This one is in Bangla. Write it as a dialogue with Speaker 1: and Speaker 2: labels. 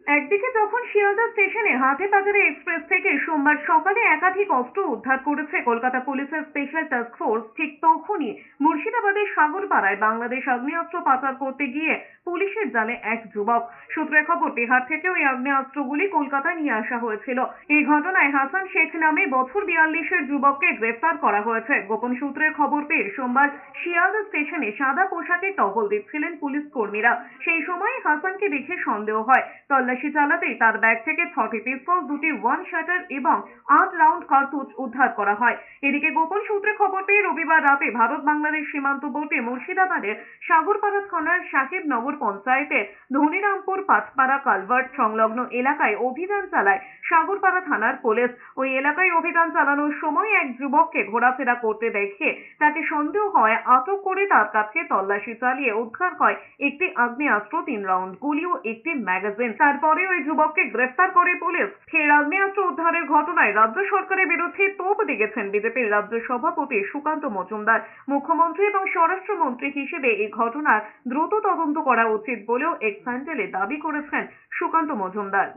Speaker 1: একদিকে যখন শিয়ালদা স্টেশনে হাটে-বাজারে এক্সপ্রেস থেকে সোমবার সকালে একাধিক অস্ত্র উদ্ধার করেছে কলকাতা পুলিশের স্পেশাল টাস্ক ফোর্স, ঠিক তখনই মুর্শিদাবাদের সাগরপাড়ায় বাংলাদেশ আগ্নেয়াস্ত্র পাচার করতে গিয়ে পুলিশের জালে এক যুবক। সূত্রের খবর, বিহার থেকে ওই আগ্নেয়াস্ত্রগুলি কলকাতায় নিয়ে আসা হয়েছিল। এই ঘটনায় হাসান শেখ নামে বছর 42-এর যুবককে গ্রেফতার করা হয়েছে। গোপন সূত্রের খবর পেয়ে সোমবার শিয়ালদা স্টেশনে সাদা পোশাকে টহল দিচ্ছিলেন পুলিশ কর্মীরা। সেই সময় হাসানকে দেখে সন্দেহ হয়। তল্লাশি চালাতেই তার ব্যাগ থেকে 6টি পিস্তল, 2টি ওয়ান শাটার এবং 8 রাউন্ড কার্তুজ উদ্ধার করা হয়। এদিকে গোপন সূত্রে খবর পেয়ে রবিবার রাতে ভারত বাংলাদেশ সীমান্তবর্তী মুর্শিদাবাদের সাগরপাড়া থানার সাহেবনগর পঞ্চায়েতের ধনিরামপুর পাঁচপাড়া কালভার্ট সংলগ্ন এলাকায় অভিযান চালায় সাগরপাড়া থানার পুলিশ। ওই এলাকায় অভিযান চালানোর সময় এক যুবককে ঘোরাফেরা করতে দেখে তাকে সন্দেহ হয় আটক করে তার কাছে তল্লাশি চালিয়ে উদ্ধার হয় একটি আগ্নেয়াস্ত্র, 3 রাউন্ড গুলি ও একটি ম্যাগাজিন। তারপরে ওই যুবককে গ্রেফতার করে পুলিশ। ফের আগ্নেয়াস্ত্র উদ্ধারের ঘটনায় রাজ্য সরকারের বিরুদ্ধে তোপ দিয়েছেন বিজেপির রাজ্য সভাপতি সুকান্ত মজুমদার। মুখ্যমন্ত্রী এবং স্বরাষ্ট্রমন্ত্রী হিসেবে এই ঘটনার দ্রুত তদন্ত করা উচিত বলেও এক স্যান্ডেলে দাবি করেছেন সুকান্ত মজুমদার।